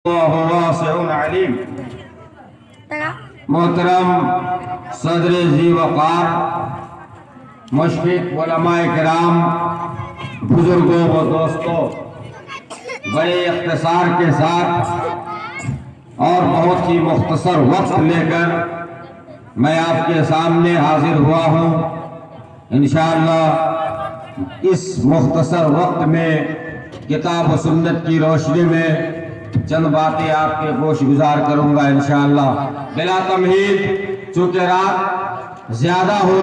اللہ واسع علیم۔ محترم صدر ذی وقار، مشفق علماء کرام، بزرگوں و دوستوں، بڑے اختصار کے ساتھ اور بہت ہی مختصر وقت لے کر میں آپ کے سامنے حاضر ہوا ہوں۔ انشاءاللہ اس مختصر وقت میں کتاب و سنت کی روشنی میں چند باتیں آپ کے گوش گزار کروں گا انشاءاللہ بلا تمہید، چونکہ رات زیادہ ہو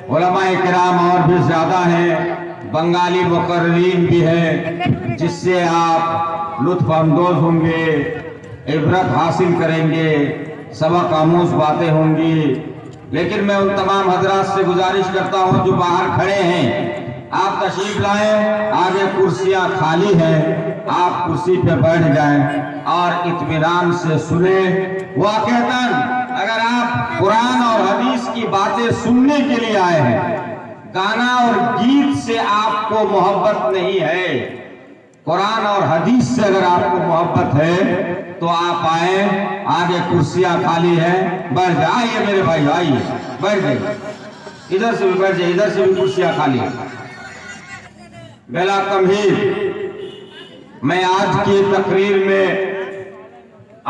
علماء کرام اور بھی زیادہ ہیں، بنگالی مقررین بھی ہیں، جس سے آپ لطف اندوز ہوں گے، عبرت حاصل کریں گے، سبق آموز باتیں ہوں گی۔ لیکن میں ان تمام حضرات سے گزارش کرتا ہوں جو باہر کھڑے ہیں، آپ تشریف لائیں، آگے کرسیاں خالی ہیں، آپ کرسی پہ بیٹھ جائیں اور اطمینان سے سنیں۔ واقعتاً اگر آپ قرآن اور حدیث کی باتیں سننے کے لیے آئے ہیں، گانا اور گیت سے آپ کو محبت نہیں ہے، قرآن اور حدیث سے اگر آپ کو محبت ہے تو آپ آئیں، آگے کرسیاں خالی ہیں، بیٹھ جائیں۔ آئیے میرے بھائی، آئیے بیٹھ جائیے، ادھر سے بھی بیٹھ جائیے، ادھر سے بھی کرسیاں خالی ہیں۔ بلا تمہید میں آج کی تقریر میں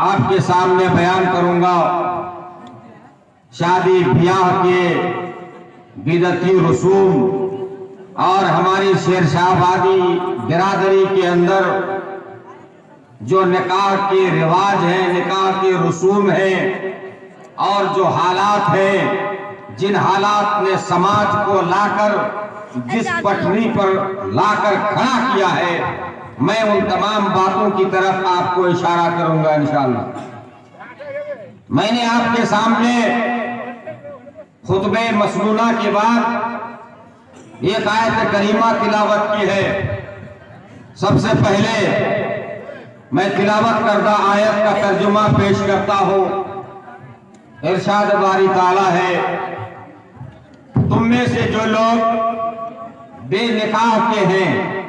آپ کے سامنے بیان کروں گا شادی بیاہ کے بدعتی رسوم اور ہماری شیر شاہ آبادی برادری کے اندر جو نکاح کے رواج ہیں، نکاح کے رسوم ہیں، اور جو حالات ہیں، جن حالات نے سماج کو لا کر جس پٹری پر لا کر کھڑا کیا ہے، میں ان تمام باتوں کی طرف آپ کو اشارہ کروں گا انشاءاللہ۔ میں نے آپ کے سامنے خطبہ مسنونہ کے بعد ایک آیت کریمہ تلاوت کی ہے۔ سب سے پہلے میں تلاوت کردہ آیت کا ترجمہ پیش کرتا ہوں۔ ارشاد باری تعالیٰ ہے، تم میں سے جو لوگ بے نکاح کے ہیں،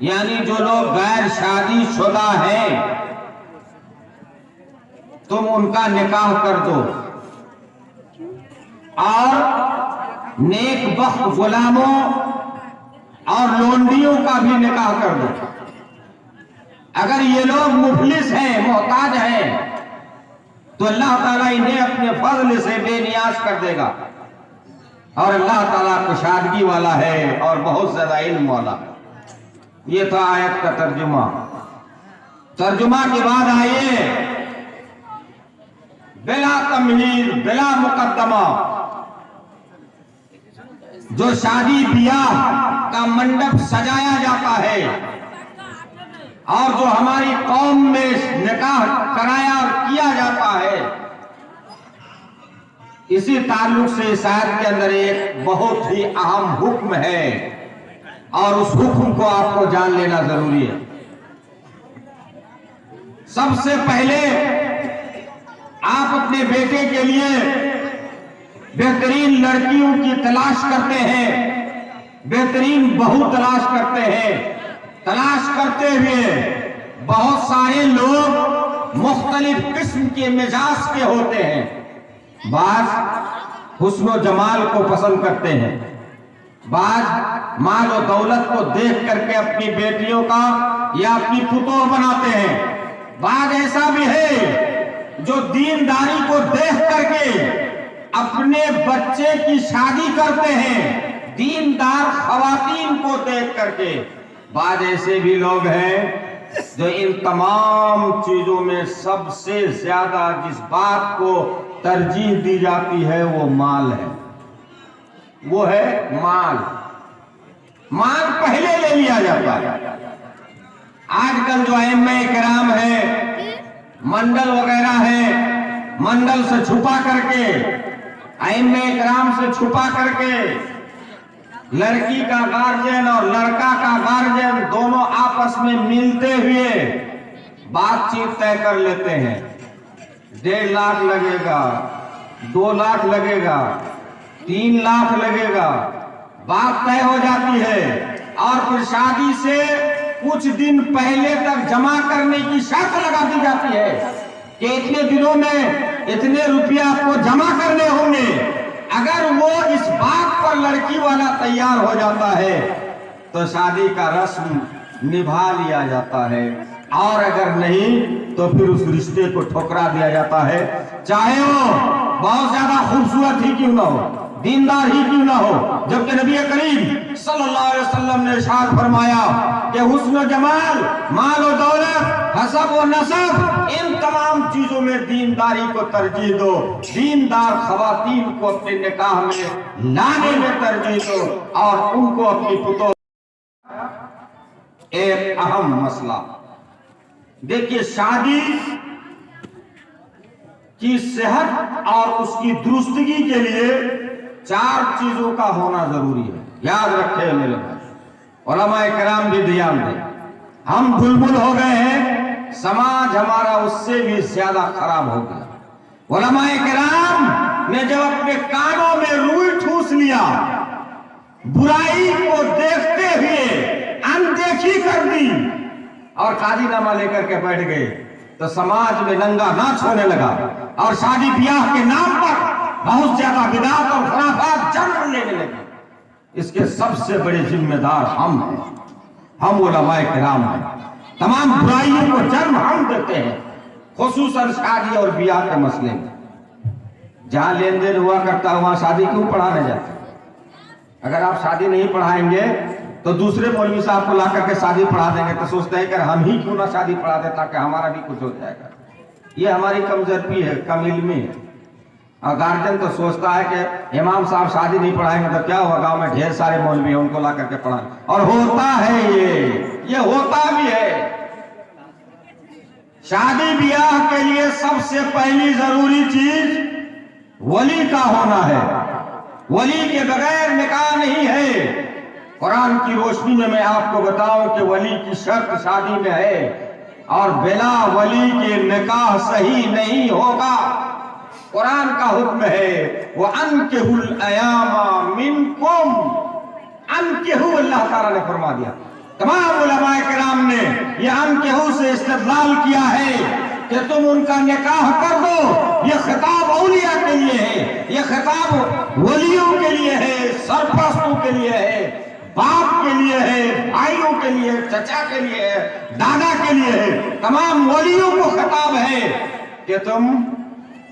یعنی جو لوگ غیر شادی شدہ ہیں، تم ان کا نکاح کر دو اور نیک بخت غلاموں اور لونڈیوں کا بھی نکاح کر دو۔ اگر یہ لوگ مفلس ہیں، محتاج ہیں، تو اللہ تعالیٰ انہیں اپنے فضل سے بے نیاز کر دے گا، اور اللہ تعالیٰ کشادگی والا ہے اور بہت زیادہ علم والا۔ یہ تھا آیت کا ترجمہ۔ ترجمہ کے بعد آئیے، بلا تمہید، بلا مقدمہ، جو شادی بیاہ کا منڈپ سجایا جاتا ہے اور جو ہماری قوم میں نکاح کرایا اور کیا جاتا ہے، اسی تعلق سے اس آیت کے اندر ایک بہت ہی اہم حکم ہے، اور اس حکم کو آپ کو جان لینا ضروری ہے۔ سب سے پہلے آپ اپنے بیٹے کے لیے بہترین لڑکیوں کی تلاش کرتے ہیں، بہترین بہو تلاش کرتے ہیں۔ تلاش کرتے ہوئے بہت سارے لوگ مختلف قسم کے مزاج کے ہوتے ہیں۔ بعض حسن و جمال کو پسند کرتے ہیں، بعض مال و دولت کو دیکھ کر کے اپنی بیٹیوں کا یا اپنی پتوہ بناتے ہیں، بعض ایسا بھی ہے جو دینداری کو دیکھ کر کے اپنے بچے کی شادی کرتے ہیں، دیندار خواتین کو دیکھ کر کے۔ بعض ایسے بھی لوگ ہیں جو ان تمام چیزوں میں سب سے زیادہ جس بات کو ترجیح دی جاتی ہے وہ مال ہے، وہ ہے مال۔ مال پہلے لے لیا جاتا ہے۔ آج کل جو ائمہ کرام ہیں، منڈل وغیرہ ہیں، منڈل سے چھپا کر کے، ائمہ کرام سے چھپا کر کے، لڑکی کا گارجین اور لڑکا کا گارجین دونوں آپس میں ملتے ہوئے بات چیت طے کر لیتے ہیں۔ 1.5 لاکھ لگے گا، 2 लाख लगेगा, 3 लाख लगेगा, बात तय हो जाती है। और फिर शादी से कुछ दिन पहले तक जमा करने की शर्त लगा दी जाती है कि इतने दिनों में इतने रुपया आपको जमा करने होंगे। अगर वो इस बात पर लड़की वाला तैयार हो जाता है तो शादी का रस्म निभा लिया जाता है, और अगर नहीं तो फिर उस रिश्ते को ठुकरा दिया जाता है, चाहे वो बहुत ज्यादा खूबसूरत ही क्यों ना हो, दीनदार ही क्यों ना हो। जबकि नबी करीम सल्लल्लाहु अलैहि वसल्लम ने इरशाद फरमाया कि हुस्न जमाल, माल और दौलत, हसब और नसब, इन तमाम चीजों में दीनदारी को तरजीह दो। दीनदार खवातीन को अपने निकाह में लाने में तरजीह दो और उनको अपनी पुतों। एक अहम मसला देखिए, शादी की सेहत और उसकी दुरुस्तगी के लिए 4 चीजों का होना जरूरी है। याद रखें मेरे भाई, उलमाए किराम भी ध्यान दें। हम बुलबुल हो गए हैं, समाज हमारा उससे भी ज्यादा खराब हो गया। उलमाए किराम ने जब अपने कानों में रुई ठूस लिया, बुराई को देखते हुए अनदेखी कर दी और काजीनामा लेकर के बैठ गए, तो समाज में नंगा नाच होने लगा और शादी ब्याह के नाम पर बहुत ज्यादा बिदात और खराफात जन्म लेने लगे। इसके सबसे बड़े जिम्मेदार हम हैं, हम उलमाए किराम हैं। तमाम बुराइयों को जन्म हम देते हैं, खुसूसन शादी और ब्याह के मसले में। जहां लेन देन हुआ करता है वहां शादी क्यों पढ़ाने जाते? अगर आप शादी नहीं पढ़ाएंगे तो दूसरे मौलवी साहब को ला करके शादी पढ़ा देंगे, तो सोचते हैं कि हम ही क्यों ना शादी पढ़ा दे ताकि हमारा भी कुछ हो जाएगा। ये हमारी कमजोरी है, कम इल्मी है। और गार्जियन तो सोचता है कि इमाम साहब शादी नहीं पढ़ाएंगे तो क्या हुआ, गांव में ढेर सारे मौलवी हैं, उनको ला करके पढ़ाएं। और होता है ये होता भी है। शादी ब्याह के लिए सबसे पहली जरूरी चीज वली का होना है। वली के बगैर निकाह नहीं है। कुरान की रोशनी में मैं आपको बताऊं कि वली की शर्त शादी में है, और बिना वली के निकाह सही नहीं होगा। कुरान का हुक्म है, वो अनकिहुल अयामा मिनकुम, अनकिहु अल्लाह ताला ने फरमा दिया। तमाम उलमाए किराम ने यह अनकिहु से इस्तेदलाल किया है कि तुम उनका निकाह कर दो। यह खिताब औलिया के लिए है, यह खिताब वलियों के लिए है, सरपरस्तों के लिए है, बाप के लिए है, भाइयों के लिए, चचा के लिए है, दादा के लिए है। तमाम वलियों को खिताब है कि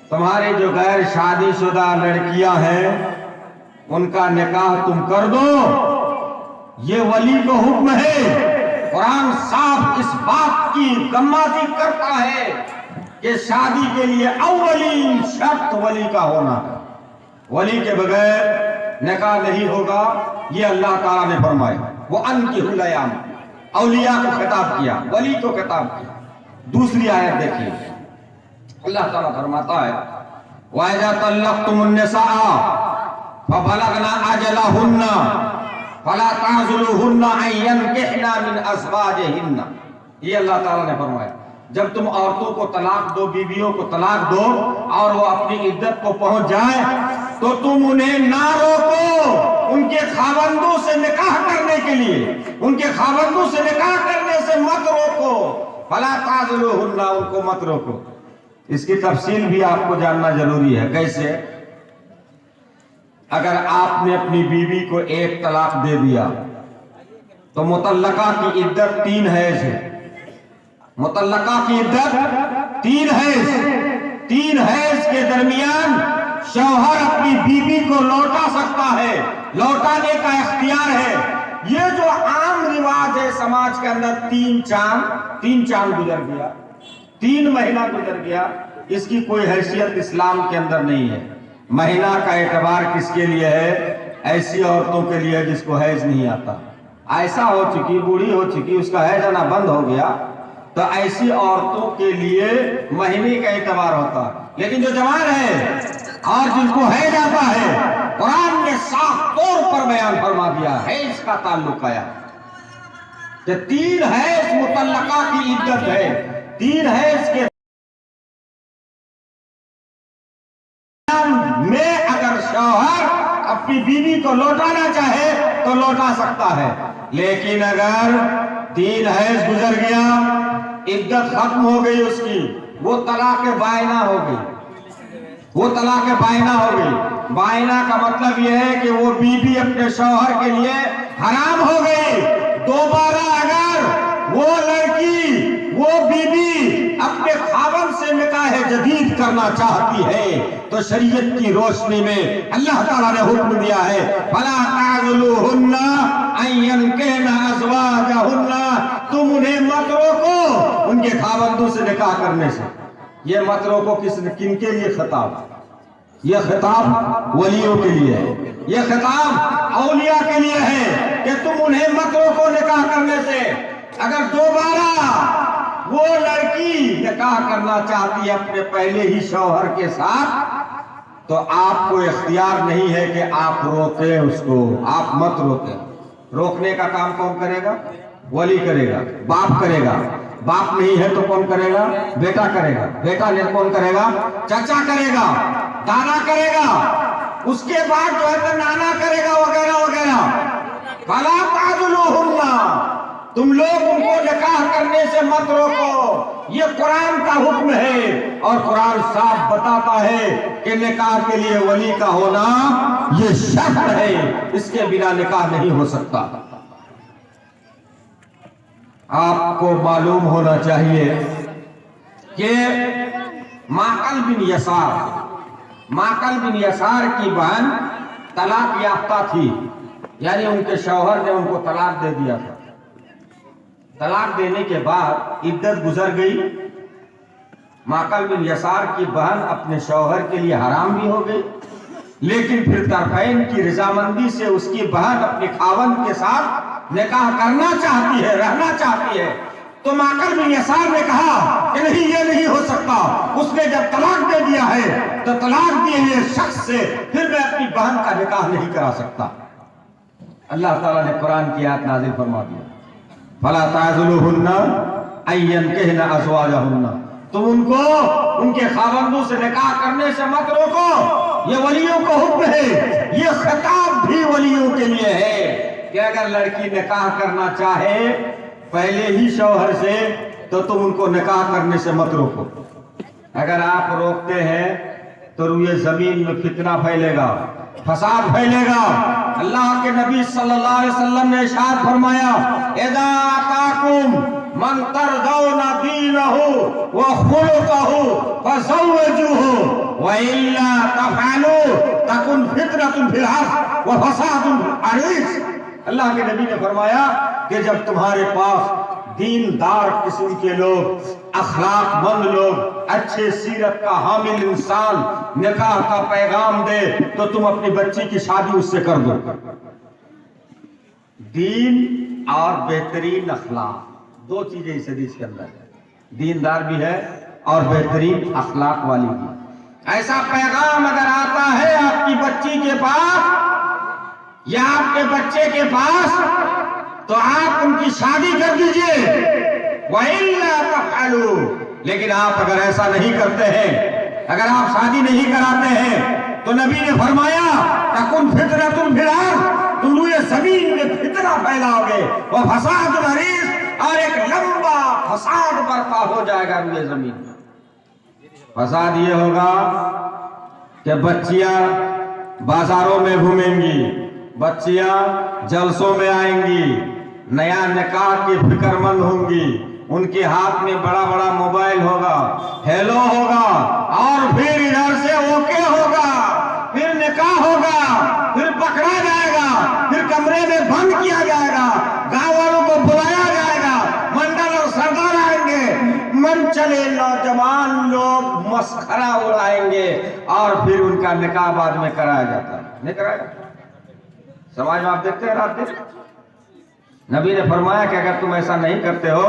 तुम्हारे जो गैर शादीशुदा लड़कियां हैं उनका निकाह तुम कर दो। ये वली को हुक्म है। कुरान साफ इस बात की गम्माती करता है कि शादी के लिए अव्वलीन शर्त वली का होना है। वली के बगैर निकाह नहीं होगा, ये अल्लाह ताला ने फरमाया। वो अनकिहुल अयाम, औलिया को खिताब किया, वली को खिताब किया। दूसरी आयत देखिए, अल्लाह ताला फरमाता है, वइज़ा तल्लक़्तुमुन निसाअ फबलगना अजलहुन्ना फला ताज़ुलुहुन्ना अन यनकिहना मिन अज़वाजिहिन्ना। ये अल्लाह ताला ने फरमाया, जब तुम औरतों को तलाक दो, बीवियों को तलाक दो और वो अपनी इद्दत को पहुंच जाए, तो तुम उन्हें ना रोको उनके खावंदों से निकाह करने के लिए। उनके खावंदों से निकाह करने से मत रोको। फला ताज़ुलुहुन्ना, उनको मत रोको। इसकी तफसील भी आपको जानना जरूरी है। कैसे? अगर आपने अपनी बीवी को 1 तलाक दे दिया तो मुतल्लका की इद्दत 3 हैज़ है। मुतल्लका की इद्दत 3 हैज़। 3 हैज़ के दरमियान शौहर अपनी बीवी को लौटा सकता है, लौटाने का इख्तियार है। ये जो आम रिवाज है समाज के अंदर, 3 चांद गुजर गया, 3 महीना गुजर गया, इसकी कोई हैसियत इस्लाम के अंदर नहीं है। महीना का एतबार किसके लिए है? ऐसी औरतों के लिए जिसको हैज नहीं आता। ऐसा हो चुकी, बूढ़ी हो चुकी, उसका हैज आना बंद हो गया, तो ऐसी औरतों के लिए महीने का एतबार होता है। लेकिन जो जवान है और जिनको हैज आता है, कुरान ने साफ तौर पर बयान फरमा दिया है, इसका ताल्लुक आया कि 3 हैज मुतल्लका की इद्दत है। 3 हैज के अपनी बीवी को लौटाना चाहे तो लौटा सकता है, लेकिन अगर 3 हैज गुजर गया, इद्दत खत्म हो गई उसकी, वो तलाक बायना हो गई, वो तलाक बायना हो गई। बायना का मतलब यह है कि वो बीवी अपने शौहर के लिए हराम हो गई। दोबारा अगर वो लड़की, वो बीवी अपने खावंद से निकाह जदीद करना चाहती है तो शरीयत की रोशनी में अल्लाह ताला ने हुक्म दिया है, फला ताज़ुलूहुन्ना अन यनकिहना अज़वाजहुन्ना, तुम उन्हें मत रोको उनके खावंदों से निकाह करने से। ये मत रोको किनके लिए खिताब? ये खिताब वलियों के लिए है, ये खिताब औलिया के लिए है कि तुम उन्हें मत रोको निकाह करने से। अगर दोबारा वो लड़की निकाह करना चाहती है अपने पहले ही शौहर के साथ तो आपको इख्तियार नहीं है कि आप रोकें उसको, आप मत रोकें। रोकने का काम कौन करेगा? वली करेगा, बाप करेगा। बाप नहीं है तो कौन करेगा? बेटा करेगा। बेटा नहीं कौन करेगा? चाचा करेगा, दादा करेगा, उसके बाद जो है तो नाना करेगा, वगैरह वगैरह। फला ताज़ुलूहुन्ना, तुम लोग उनको निकाह करने से मत रोको। ये कुरान का हुक्म है और कुरान साफ बताता है कि निकाह के लिए वली का होना ये शर्त है, इसके बिना निकाह नहीं हो सकता। आपको मालूम होना चाहिए कि माकल बिन यसार की बहन तलाक याफ्ता थी, यानी उनके शौहर ने उनको तलाक दे दिया था। तलाक देने के बाद इद्दत गुजर गई, माकल बिन यसार की बहन अपने शौहर के लिए हराम भी हो गई, लेकिन फिर तरफैन की रजामंदी से उसकी बहन अपने खावंद के साथ निकाह करना चाहती है, रहना चाहती है। तो माकल बिन यसार ने कहा कि नहीं, ये नहीं हो सकता। उसने जब तलाक दे दिया है तो तलाक दिए हुए शख्स से फिर मैं अपनी बहन का निकाह नहीं करा सकता। अल्लाह ताला ने कुरान की आयत नाजिल फरमा दिया, फला ताज़ुलूहुन्ना अन यनकिहना अज़वाजहुन्ना, तुम उनको उनके खावंदों से निकाह करने से मत रोको। ये वलियों का हुक्म है, ये खिताब भी वलियों के लिए है कि अगर लड़की निकाह करना चाहे पहले ही शौहर से तो तुम उनको निकाह करने से मत रोको। अगर आप रोकते हैं तो रुए जमीन में फितना फैलेगा, फसाद फैलेगा। अल्लाह के नबी सल्लल्लाहु अलैहि वसल्लम ने इरशाद फरमाया, इज़ा अताकुम मन तरज़ौना दीनहु व खुलुक़हु फज़व्विजूहु व इल्ला तफ़अलू तकुन फितनतुन फिल अर्ज़ व फसादुन अरीज़। अल्लाह के नबी ने फरमाया कि जब तुम्हारे पास दीनदार किस्म के लोग, अखलाकमंद लोग, अच्छे सीरत का हामिल इंसान निकाह का पैगाम दे तो तुम अपनी बच्ची की शादी उससे कर दो। दीन और बेहतरीन अखलाक, दो चीजें इस हदीस के अंदर है, दीनदार भी है और बेहतरीन अखलाक वाली भी। ऐसा पैगाम अगर आता है आपकी बच्ची के पास या आपके बच्चे के पास तो आप उनकी शादी कर दीजिए, वइल्ला तफ़अलू, लेकिन आप अगर ऐसा नहीं करते हैं, अगर आप शादी नहीं कराते हैं तो नबी ने फरमाया तकुन फितनतुन फिल अर्ज़, तुम ये जमीन में फितना फैलाओगे, व फसादुन अरीज़, और एक लंबा फसाद बर्पा हो जाएगा ये जमीन में। फसाद ये होगा कि बच्चियां बाजारों में घूमेंगी, बच्चियां जलसों में आएंगी, नया निकाह की फिक्रमंद होंगी, उनके हाथ में बड़ा बड़ा मोबाइल होगा, हेलो होगा, और फिर इधर से ओके होगा, फिर निकाह होगा, फिर पकड़ा जाएगा, फिर कमरे में बंद किया जाएगा, गांव वालों को बुलाया जाएगा, मंडल और सरदार आएंगे, मन चले नौजवान लोग मस्खरा उड़ाएंगे और फिर उनका निकाह बाद में कराया जाता है। नहीं कराया जाता समाज में, आप देखते हैं, रात देखते। नबी ने फरमाया कि अगर तुम ऐसा नहीं करते हो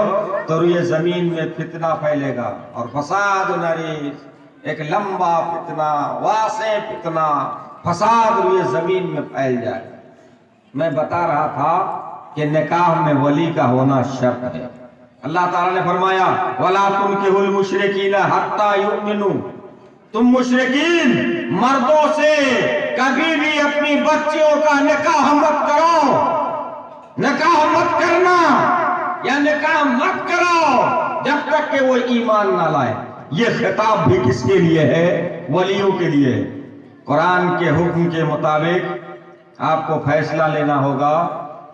तो ये जमीन में फितना फैलेगा और फसाद नरीज, एक लंबा फितना, वासे फितना, फसाद ये जमीन में फैल जाए। मैं बता रहा था कि निकाह में वली का होना शर्त है। अल्लाह ताला ने फरमाया वला तुनकिहुल मुशरिकीना हत्ता युमिनू, तुम मुशरिकीन मर्दों से कभी भी अपने اپنی بچیوں کا نکاح مت کرو، نکاح مت کرنا یا نکاح مت کرو جب تک کہ وہ ایمان نہ لائے۔ یہ خطاب بھی کس کے لیے ہے؟ ولیوں کے لیے۔ قرآن کے حکم کے مطابق آپ کو فیصلہ لینا ہوگا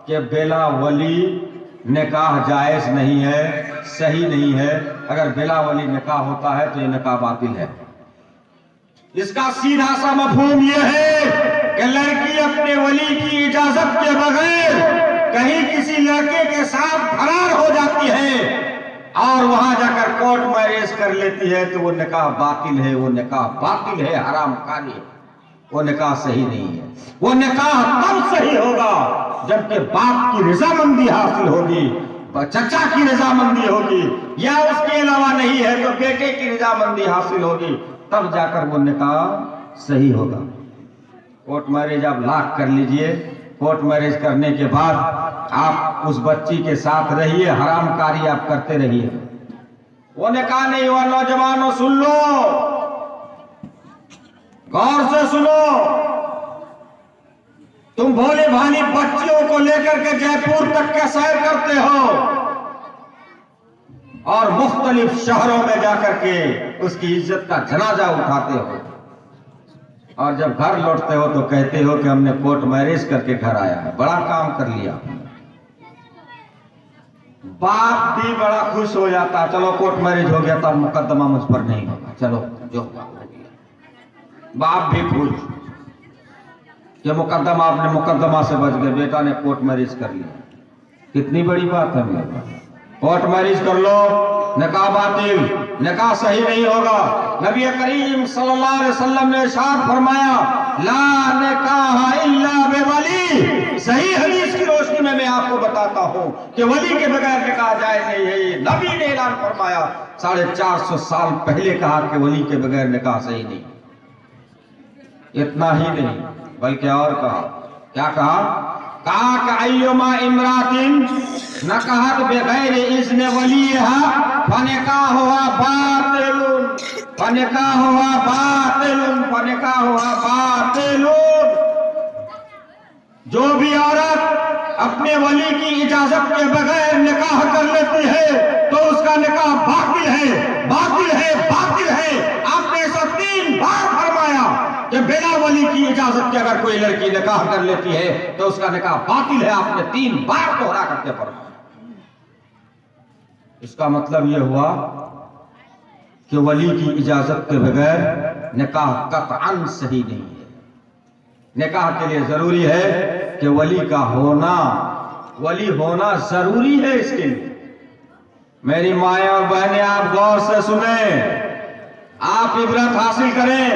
کہ بلا ولی نکاح جائز نہیں ہے، صحیح نہیں ہے۔ اگر بلا ولی نکاح ہوتا ہے تو یہ نکاح باطل ہے۔ اس کا سیدھا سا مفہوم یہ ہے کہ لڑکی اپنے ولی کی اجازت کے بغیر کہیں کسی لڑکے کے ساتھ فرار ہو جاتی ہے اور وہاں جا کر کورٹ میرج کر لیتی ہے تو وہ نکاح باطل ہے، وہ نکاح باطل ہے، حرام کاری ہے، وہ نکاح صحیح نہیں ہے۔ وہ نکاح تب صحیح ہوگا جبکہ باپ کی رضامندی حاصل ہوگی، چچا کی رضامندی ہوگی، یا اس کے علاوہ نہیں ہے تو بیٹے کی رضامندی حاصل ہوگی، تب جا کر وہ نکاح صحیح ہوگا۔ کورٹ میرج آپ لاک کر لیجئے، کورٹ میرج کرنے کے بعد آپ اس بچی کے ساتھ رہیے، حرام کاری آپ کرتے رہیے، وہ نکاح نہیں ہوا۔ نوجوانوں سن لو، غور سے سنو، تم بھولے بھالی بچیوں کو لے کر کے جے پور تک کے سیر کرتے ہو اور مختلف شہروں میں جا کر کے اس کی عزت کا جنازہ اٹھاتے ہو، اور جب گھر لوٹتے ہو تو کہتے ہو کہ ہم نے کورٹ میرج کر کے گھر آیا ہے، بڑا کام کر لیا۔ باپ بھی بڑا خوش ہو جاتا، چلو کورٹ میرج ہو گیا تب مقدمہ مجھ پر نہیں ہوگا، چلو جو ہو گیا۔ باپ بھی خوش کہ مقدمہ، آپ نے مقدمہ سے بچ گئے، بیٹا نے کورٹ میرج کر لیا، کتنی بڑی بات ہے میرے پاس۔ کورٹ میرج کر لو، نکاح باطل، نکاح صحیح نہیں ہوگا۔ نبی کریم صلی اللہ علیہ وسلم نے ارشاد فرمایا لا نکاح الا بولی۔ صحیح حدیث کی روشنی میں آپ کو بتاتا ہوں کہ ولی کے بغیر نکاح جائز نہیں ہے۔ یہ نبی نے اعلان فرمایا، 450 سال پہلے کہا کہ ولی کے بغیر نکاح صحیح نہیں۔ اتنا ہی نہیں بلکہ اور کہا، کیا کہا؟ کہا کہ ایما امراتن نکحت بغیر اذن ولیہا فنکاحها باطل، فنکاحها باطل، فنکاحها باطل۔ جو بھی عورت اپنے ولی کی اجازت کے بغیر نکاح کر لیتی ہے تو اس کا نکاح باطل ہے، باطل ہے، باطل ہے۔ آپ نے ایسا 3 بار فرمایا کہ بلا ولی کی اجازت کے اگر کوئی لڑکی نکاح کر لیتی ہے تو اس کا نکاح باطل ہے۔ آپ نے 3 بار دوہرا کر کے فرمایا۔ اس کا مطلب یہ ہوا کہ ولی کی اجازت کے بغیر نکاح قطعاً صحیح نہیں ہے۔ نکاح کے لیے ضروری ہے کہ ولی کا ہونا، ولی ہونا ضروری ہے۔ اس کے لیے میری مائیں اور بہنیں آپ غور سے سنیں، آپ عبرت حاصل کریں۔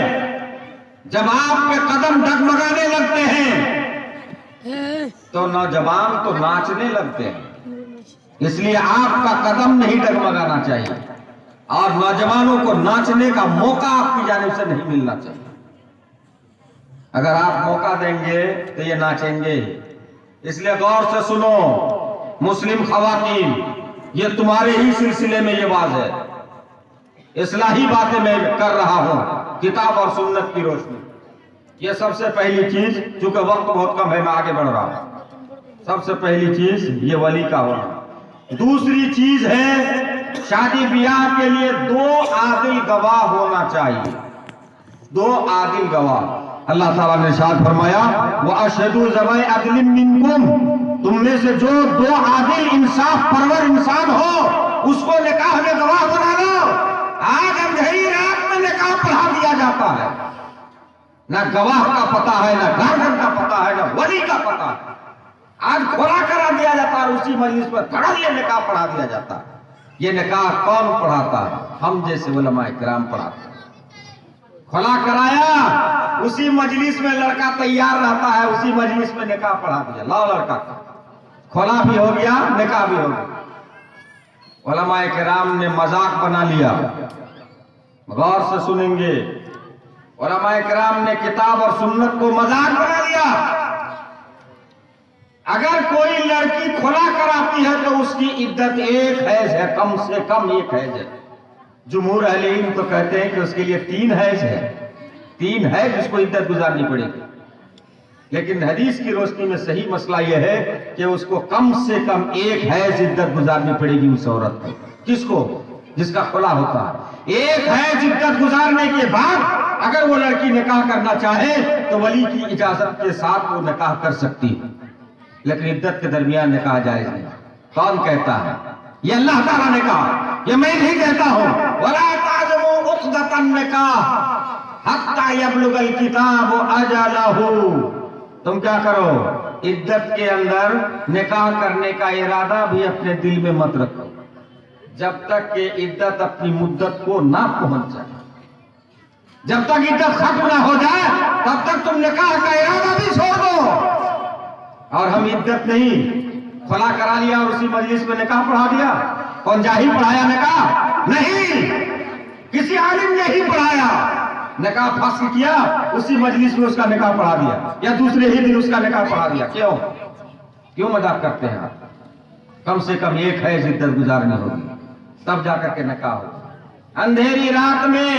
جب آپ کے قدم ڈگمگانے لگتے ہیں تو نوجوان تو ناچنے لگتے ہیں، اس لیے آپ کا قدم نہیں ڈگمگانا چاہیے اور نوجوانوں کو ناچنے کا موقع آپ کی جانب سے نہیں ملنا چاہیے۔ اگر آپ موقع دیں گے تو یہ ناچیں گے۔ اس لیے غور سے سنو مسلم خواتین، یہ تمہارے ہی سلسلے میں یہ واضح ہے، اصلاحی باتیں میں کر رہا ہوں کتاب اور سنت کی روشنی۔ یہ سب سے پہلی چیز، چونکہ وقت بہت کم ہے میں آگے بڑھ رہا ہوں، سب سے پہلی چیز یہ ولی کا ہونا۔ دوسری چیز ہے شادی بیاہ کے لیے 2 عادل گواہ ہونا چاہیے، 2 عادل گواہ۔ اللہ تعالیٰ نے ارشاد فرمایا وَأَشْهَدُوا ذَوَيْ عَدْلٍ مِّنكُمْ، تم میں سے جو 2 عادل انصاف پرور انسان ہو اس کو نکاح میں گواہ بنا لو۔ آج اندھیری رات میں نکاح پڑھا دیا جاتا ہے، نہ گواہ کا پتہ ہے، نہ گارڈن کا پتہ ہے، نہ ولی کا پتہ ہے۔ آج کھلا کرا دیا جاتا ہے، اسی مجلس پر دھڑلے نکاح پڑھا دیا جاتا ہے۔ یہ نکاح کون پڑھاتا ہے؟ ہم جیسے علماء کرام پڑھاتے ہیں۔ کھلا کرایا، اسی مجلس میں لڑکا تیار رہتا ہے، اسی مجلس میں نکاح پڑھا دیا، لاؤ لڑکا کا، کھلا بھی ہو گیا، نکاح بھی ہو گیا۔ علماء کرام نے مذاق بنا لیا، غور سے سنیں گے، علماء کرام نے کتاب اور سنت کو مذاق بنا لیا۔ اگر کوئی لڑکی کھلا کراتی ہے تو اس کی عدت 1 حیض ہے، کم سے کم 1 حیض ہے۔ جمہور اہل علم تو کہتے ہیں کہ اس کے لیے 3 حیض ہے، 3 حیض اس کو عدت گزارنی پڑے گی۔ لیکن حدیث کی روشنی میں صحیح مسئلہ یہ ہے کہ اس کو کم سے کم ایک حیض عدت گزارنی پڑے گی اس عورت کو. کس کو؟ جس کا خلا ہوتا ہے. ایک حیض عدت گزارنے کے بعد اگر وہ لڑکی نکاح کرنا چاہے تو ولی کی اجازت کے ساتھ وہ نکاح کر سکتی ہے، لیکن عدت کے درمیان نکاح جائز نہیں. کون کہتا ہے؟ یہ اللہ تعالیٰ نے کہا، یہ میں نہیں کہتا ہوں. وَلَا تَعْزِمُوا عُقْدَةَ النِّكَاحِ حَتَّى يَبْلُغَ الْكِتَابُ أَجَلَهُ. تم کیا کرو؟ عدت کے اندر نکاح کرنے کا ارادہ بھی اپنے دل میں مت رکھو جب تک کہ عدت اپنی مدت کو نہ پہنچ جائے. جب تک عدت ختم نہ ہو جائے تب تک تم نکاح کا ارادہ بھی چھوڑ دو. اور ہم عدت نہیں، خلا کرا لیا اور اسی مجلس میں نکاح پڑھا دیا. کون جاہل پڑھایا نکاح؟ نہیں، کسی عالم نے ہی پڑھایا. نکاح فسخ کیا، اسی مجلس میں اس کا نکاح پڑھا دیا یا دوسرے ہی دن اس کا نکاح پڑھا دیا. کیوں مذاق کرتے ہیں آپ؟ کم سے کم ایک حیض عدت گزارنی ہوگی تب جا کر کے نکاح ہوگا. اندھیری رات میں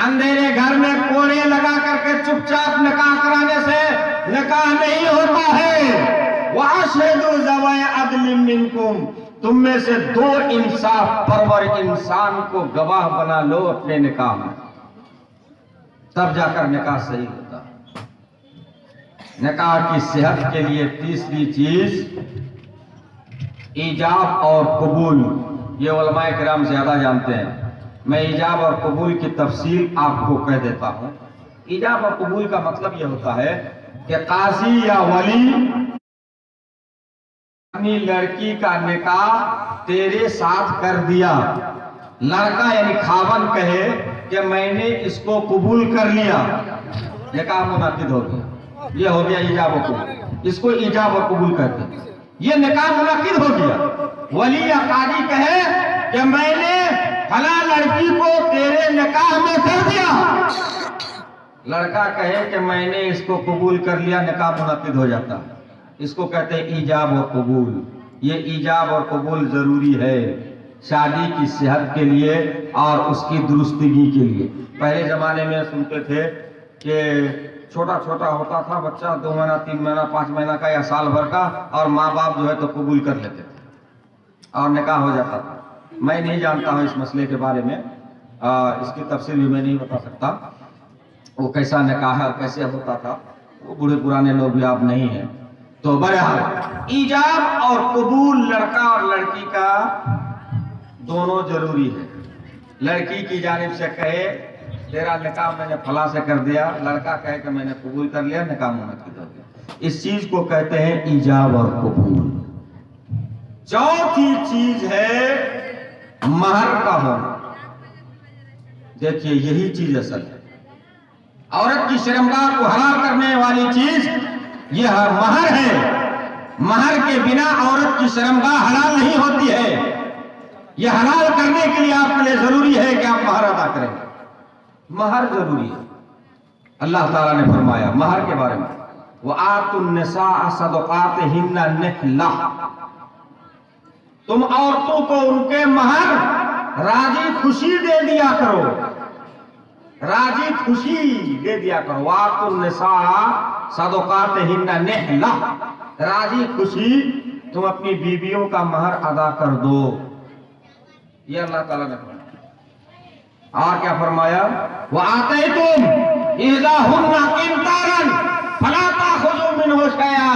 اندھیرے گھر میں کوڑے لگا کر کے چپ چاپ نکاح کرانے سے نکاح نہیں ہوتا ہے. وَأَشْهِدُوا ذَوَيْ عَدْلٍ مِّنكُمْ. تم میں سے دو انصاف پرور انسان کو گواہ بنا لو اپنے نکاح میں، تب جا کر نکاح صحیح ہوتا. نکاح کی صحت کے لیے تیسری چیز ایجاب اور قبول. یہ علماء کرام زیادہ جانتے ہیں. میں ایجاب اور قبول کی تفصیل آپ کو کہہ دیتا ہوں. ایجاب اور قبول کا مطلب یہ ہوتا ہے کہ قاضی یا ولی اپنی لڑکی کا نکاح تیرے ساتھ کر دیا. لڑکا یعنی خاوند کہے کہ میں نے اس کو قبول کر لیا، نکاح منعقد ہو گیا. یہ ہو گیا ایجاب و قبول. اس کو ایجاب و قبول کہتے ہیں. یہ نکاح منعقد ہو گیا. ولی یا قاضی کہے کہ میں نے فلاں لڑکی کو تیرے نکاح میں کر دیا، لڑکا کہے کہ میں نے اس کو قبول کر لیا، نکاح منعقد ہو جاتا ہے. اس کو کہتے ہیں ایجاب و قبول. یہ ایجاب اور قبول ضروری ہے شادی کی صحت کے لیے اور اس کی درستگی کے لیے. پہلے زمانے میں سنتے تھے کہ چھوٹا چھوٹا ہوتا تھا بچہ، 2 مہینہ 3 مہینہ 5 مہینہ کا یا سال بھر کا، اور ماں باپ جو ہے تو قبول کر لیتے تھے اور نکاح ہو جاتا تھا. میں نہیں جانتا ہوں اس مسئلے کے بارے میں، اس کی تفصیل بھی میں نہیں بتا سکتا وہ کیسا نکاح ہے اور کیسے ہوتا تھا. وہ بوڑھے پرانے لوگ بھی آپ نہیں ہیں. تو بہرحال ایجاب اور قبول لڑکا اور لڑکی کا دونوں ضروری ہے. لڑکی کی جانب سے کہے تیرا نکاح میں نے فلاں سے کر دیا، لڑکا کہے کہ میں نے قبول کر لیا، نکاح منعقد ہو گیا. اس چیز کو کہتے ہیں ایجاب اور قبول. چوتھی چیز ہے مہر کا ہونا. دیکھیے یہی چیز اصل ہے. عورت کی شرمگاہ کو حلال کرنے والی چیز یہ مہر ہے. مہر کے بنا عورت کی شرمگاہ حلال نہیں ہوتی ہے. یہ حلال کرنے کے لیے آپ کے لیے ضروری ہے کہ آپ مہر ادا کریں. مہر ضروری ہے. اللہ تعالیٰ نے فرمایا مہر کے بارے میں وَآتُوا النِّسَاءَ صَدُقَاتِهِنَّ نِحْلَةً. تم عورتوں کو ان کے مہر راضی خوشی دے دیا کرو، راضی خوشی دے دیا کرو. وَآتُوا النِّسَاءَ صَدُقَاتِهِنَّ نِحْلَةً. راضی خوشی تم اپنی بیویوں کا مہر ادا کر دو. یہ اللہ تعالیٰ نے فرمایا. اور کیا فرمایا؟ وَآتَيْتُمْ إِحْدَاهُنَّ قِنْطَارًا فَلَا تَأْخُذُوا مِنْهُ شَيْئًا.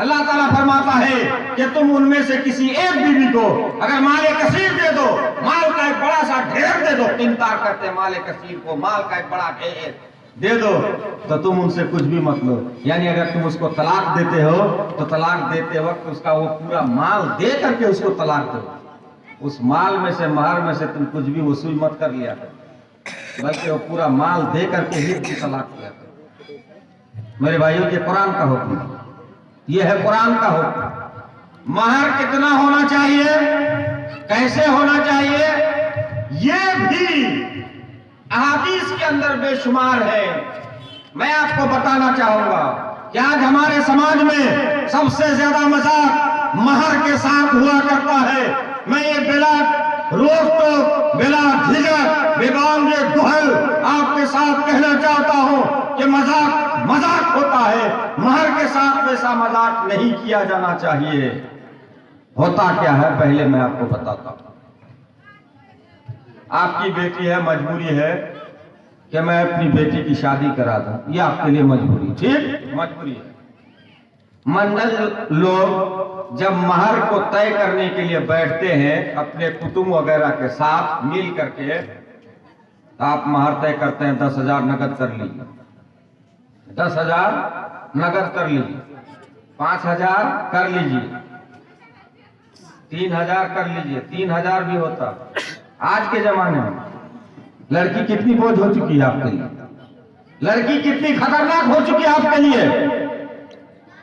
اللہ تعالیٰ فرماتا ہے کہ تم ان میں سے کسی ایک بیوی کو اگر مال کثیر دے دو، مال کا ایک بڑا سا ڈھیر دے دو. قنطار کرتے ہیں مال کثیر کو، مال کا ایک بڑا ڈھیر دے دو تو تم ان سے کچھ بھی مت لو. یعنی اگر تم اس کو طلاق دیتے ہو تو طلاق دیتے وقت اس کا وہ پورا مال دے کر کے اس کو طلاق دو. اس مال میں سے مہر میں سے تم کچھ بھی وصول مت کر لیا بلکہ وہ پورا مال دے کر کے ہی طلاق دیا کرو. میرے بھائیوں یہ قرآن کا حکم ہے. یہ ہے قرآن کا حکم. مہر کتنا ہونا چاہیے، کیسے ہونا چاہیے، یہ بھی احادیث کے اندر بے شمار ہے. میں آپ کو بتانا چاہوں گا کہ آج ہمارے سماج میں سب سے زیادہ مذاق مہر کے ساتھ ہوا کرتا ہے. میں یہ بلا रोज तो बिला झिझक बेबांगे दुहल आपके साथ कहना चाहता हूं कि मजाक मजाक होता है, महर के साथ वैसा मजाक नहीं किया जाना चाहिए। होता क्या है पहले मैं आपको बताता हूं। आपकी बेटी है, मजबूरी है कि मैं अपनी बेटी की शादी करा दूं, ये आपके लिए मजबूरी, ठीक मजबूरी है। मंडल लोग जब महर को तय करने के लिए बैठते हैं अपने कुटुंब वगैरह के साथ मिल करके, तो आप महर तय करते हैं 10,000 नगद कर लीजिए, 10,000 नगद कर लीजिए, 5,000 कर लीजिए, 3,000 कर लीजिए, 3,000 भी होता। आज के जमाने में लड़की कितनी बोझ हो चुकी है आपके लिए, लड़की कितनी खतरनाक हो चुकी है आपके लिए।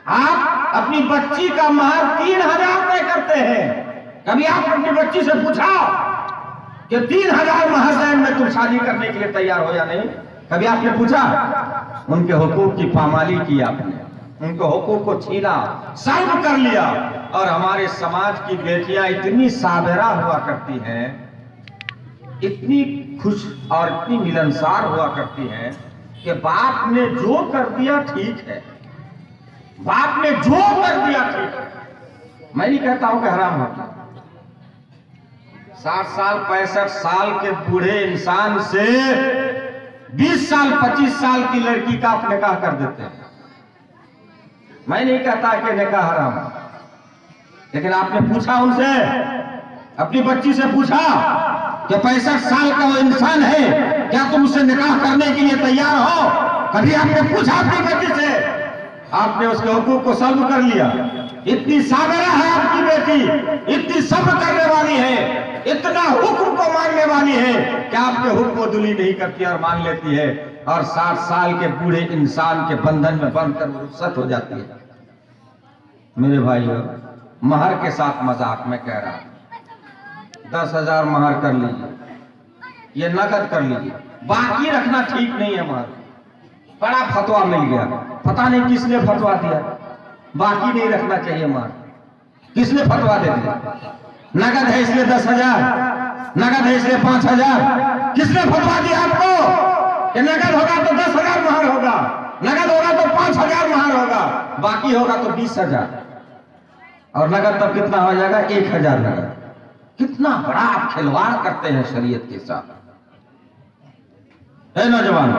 आप अपनी बच्ची का महर 3,000 तय करते हैं। कभी आप अपनी बच्ची से पूछा कि 3,000 महर दें में तुम शादी करने के लिए तैयार हो या नहीं? कभी आपने पूछा? उनके हुकूक की पामाली की आपने, उनके हुकूक को छीना, सर्व कर लिया। और हमारे समाज की बेटियां इतनी साबरा हुआ करती हैं, इतनी खुश और इतनी मिलनसार हुआ करती हैं कि बाप ने जो कर दिया ठीक है, बाप ने जो कर दिया ठीक है। मैं नहीं कहता हूं कि हराम होता। 60 साल 65 साल के बूढ़े इंसान से 20 साल 25 साल की लड़की का आप निकाह कर देते हैं। मैं नहीं कहता कि निकाह हराम है, लेकिन आपने पूछा उनसे, अपनी बच्ची से पूछा कि 65 साल का वो इंसान है, क्या तुम उससे निकाह करने के लिए तैयार हो? कभी आपने पूछा अपनी बच्ची से? आपने उसके हुकूक को सल्ब कर लिया। इतनी साबरा है आपकी बेटी, इतनी सब्र करने वाली है, इतना हुक्म को मानने वाली है कि आपके हुक्म को दुली नहीं करती और मान लेती है, और 60 साल के बूढ़े इंसान के बंधन में बंधकर रुखसत हो जाती है। मेरे भाइयों, महर के साथ मजाक में कह रहा हूं, 10,000 महर कर लीजिए, ये नकद कर लीजिए, बाकी रखना ठीक नहीं है। महर बड़ा फतवा मिल गया, पता नहीं किसने फतवा दिया, बाकी नहीं रखना चाहिए महर। किसने फतवा दे दिया? नगद है इसलिए 10,000, नगद है इसलिए 5,000। किसने फतवा दिया आपको कि नगद होगा तो 10,000 महर होगा, नगद होगा तो 5,000 महर होगा, बाकी होगा तो 20,000, और नगद तब कितना हो जाएगा? 1,000 नगद। कितना बड़ा आप खिलवाड़ करते हैं शरीयत के साथ। है नौजवान,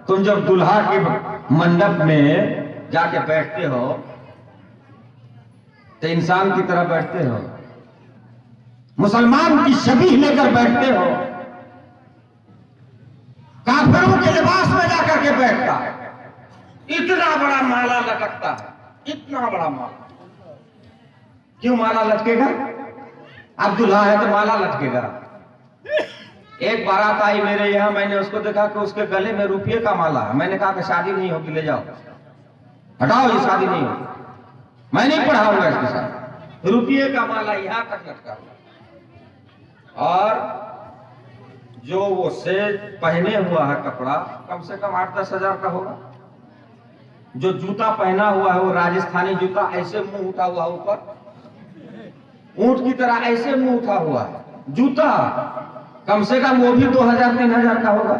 तुम जब दुल्हा के मंडप में जाके बैठते हो तो इंसान की तरह बैठते हो, मुसलमान की शबीह लेकर बैठते हो, काफिरों के लिबास में जाकर के बैठता है। इतना बड़ा माला लटकता है, इतना बड़ा माला। क्यों माला लटकेगा? अब दुल्हा है तो माला लटकेगा। एक बारात आई मेरे यहाँ, मैंने उसको देखा कि उसके गले में रुपये का माला है। मैंने कहा कि शादी नहीं होगी, ले जाओ, हटाओ, ये शादी नहीं होगी, मैं नहीं पढ़ाऊंगा इसके साथ। रुपये का माला यहां तक लटका हुआ, और जो वो सेज पहने हुआ है कपड़ा कम से कम 8-10 हजार का होगा। जो जूता पहना हुआ है वो राजस्थानी जूता, ऐसे मुंह उठा हुआ ऊपर, ऊंट की तरह ऐसे मुंह उठा हुआ है जूता, कम से कम वो भी 2,000-3,000 का होगा।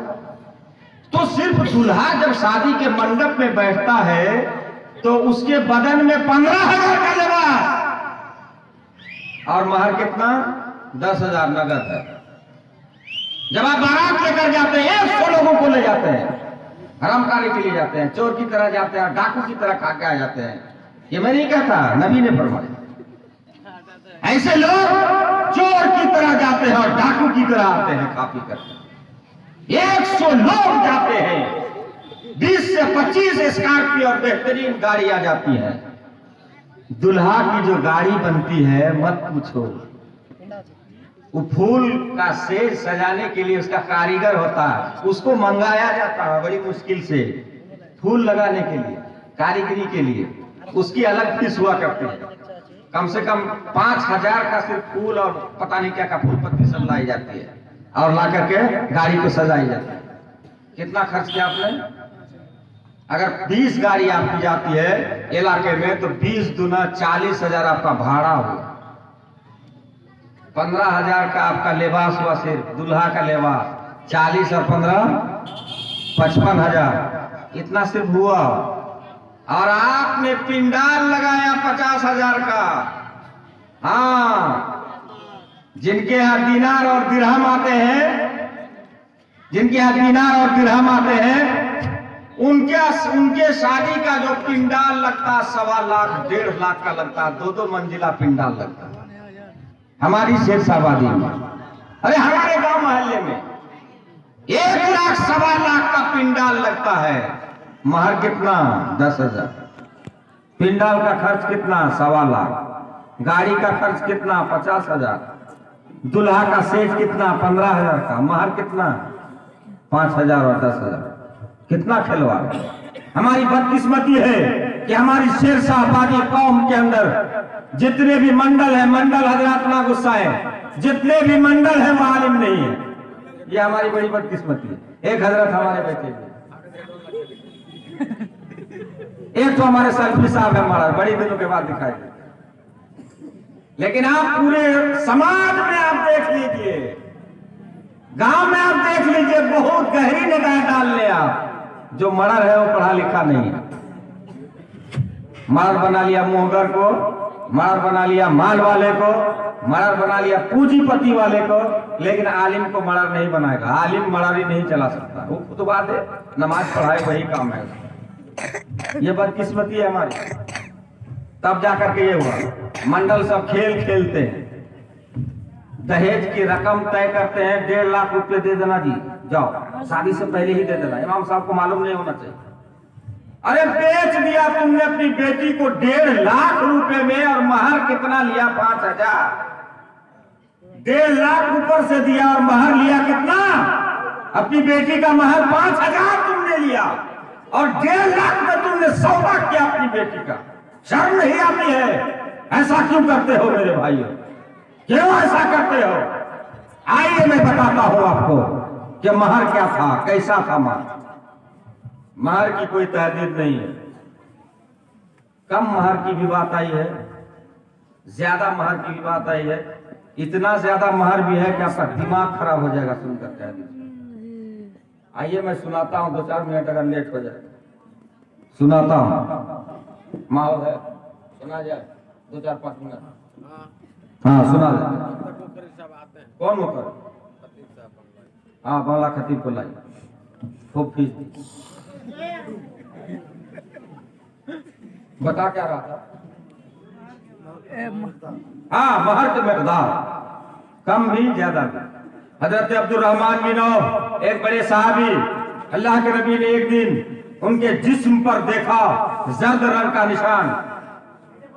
तो सिर्फ दूल्हा जब शादी के मंडप में बैठता है तो उसके बदन में 15,000 का लिबास, और महर कितना? 10,000 नगद है। जब आप बारात लेकर जाते हैं, 100 लोगों को ले जाते हैं, हरामकारी के लिए जाते हैं, चोर की तरह जाते हैं, डाकू की तरह खा के आ जाते हैं। ये मैं नहीं कहता, नबी ने फरमाया। ऐसे लोग चोर की तरह जाते हैं और डाकू की तरह आते हैं, काफी करते हैं। 100 लोग जाते हैं, 20 से 25 स्कॉर्पियो और बेहतरीन गाड़ी आ जाती है। दुल्हा की जो गाड़ी बनती है मत पूछो, वो फूल का सेज सजाने के लिए उसका कारीगर होता है, उसको मंगाया जाता है बड़ी मुश्किल से, फूल लगाने के लिए, कारीगरी के लिए उसकी अलग फीस हुआ करती है। कम से कम 5,000 का सिर्फ फूल और पता नहीं क्या का फूल पत्ती सब लाई जाती है, और ला करके गाड़ी को सजाई जाती है। कितना खर्च किया आपने? अगर 20 गाड़ी आपकी जाती है इलाके में तो 20 दूना 40,000 आपका भाड़ा हुआ। 15,000 का आपका लिबास हुआ, सिर्फ दूल्हा का लिबास 40 और 15 55,000, इतना सिर्फ हुआ। और आपने पिंडाल लगाया 50,000 का। हाँ, जिनके यहाँ दिनार और दिरहम आते हैं, जिनके यहाँ दिनार और दिरहम आते हैं, उनके शादी का जो पिंडाल लगता 1.25 लाख 1.5 लाख का लगता, 2-2 मंजिला पिंडाल लगता हमारी शेरशाहबादी में। अरे हमारे गांव मोहल्ले में 1 लाख 1.25 लाख का पिंडाल लगता है। महर कितना? 10,000। पिंडाल का खर्च कितना? 1.25 लाख। गाड़ी का खर्च कितना? 50,000। दुल्हा का सेज कितना? 15,000 का। महर कितना? 5,000 और 10,000। कितना खिलवाड़। हमारी बदकिस्मती है कि हमारी शेरशाहबादी कौम के अंदर जितने भी मंडल है, मंडल हजरात ना गुस्सा है, जितने भी मंडल है वो आलिम नहीं है। ये हमारी बड़ी बदकिस्मती है। एक हजरत हमारे बैठे हुए, एक तो हमारे सल्फी साहब है, हमारा बड़ी दिनों के बाद दिखाई दे। लेकिन आप पूरे समाज में आप देख लीजिए, गांव में आप देख लीजिए, बहुत गहरी निगाह डाल ले आप, जो मर्डर है वो पढ़ा लिखा नहीं है। मर्डर बना लिया मोहगर को, मर्डर बना लिया माल वाले को, मर्डर बना लिया पूंजीपति वाले को, लेकिन आलिम को मर्डर नहीं बनाएगा। आलिम मर्डर ही नहीं चला सकता। वो तो बात है, नमाज पढ़ाए वही काम है। ये बदकिस्मती है हमारी। तब जाकर के ये हुआ। मंडल सब खेल खेलते हैं, दहेज की रकम तय करते हैं, 1.5 लाख रुपए दे देना जी, जाओ शादी से पहले ही दे देना। इमाम साहब को मालूम नहीं होना चाहिए। अरे बेच दिया तुमने अपनी बेटी को 1.5 लाख रुपए में, और महर कितना लिया? 5,000। 1.5 लाख ऊपर से दिया और महर लिया कितना? अपनी बेटी का महर 5,000 तुमने लिया, और 1.5 लाख में तुमने सौदा किया अपनी बेटी का। शर्म नहीं आती है? ऐसा क्यों करते हो मेरे भाइयों? क्यों ऐसा करते हो? आइए मैं बताता हूं आपको कि महर क्या था, कैसा था महर। महर की कोई तहदीद नहीं है। कम महर की भी बात आई है, ज्यादा महर की भी बात आई है। इतना ज्यादा महर भी है कि आपका दिमाग खराब हो जाएगा सुनकर तहदीद। आइए मैं सुनाता हूं, 2-4 मिनट अगर लेट हो जाए सुनाता हूं। माहौल है, सुना जाए 2-4-5 मिनट। हाँ सुना जाए। कौन होकर? हाँ, बांग्ला खतीब को लाई, खूब फीस। बता क्या रहा था? हाँ, महर के मकदार कम भी ज्यादा भी। हजरत अब्दुल रहमान बिन औफ, एक बड़े साहबी, अल्लाह के नबी ने एक दिन उनके जिस्म पर देखा जर्द रंग का निशान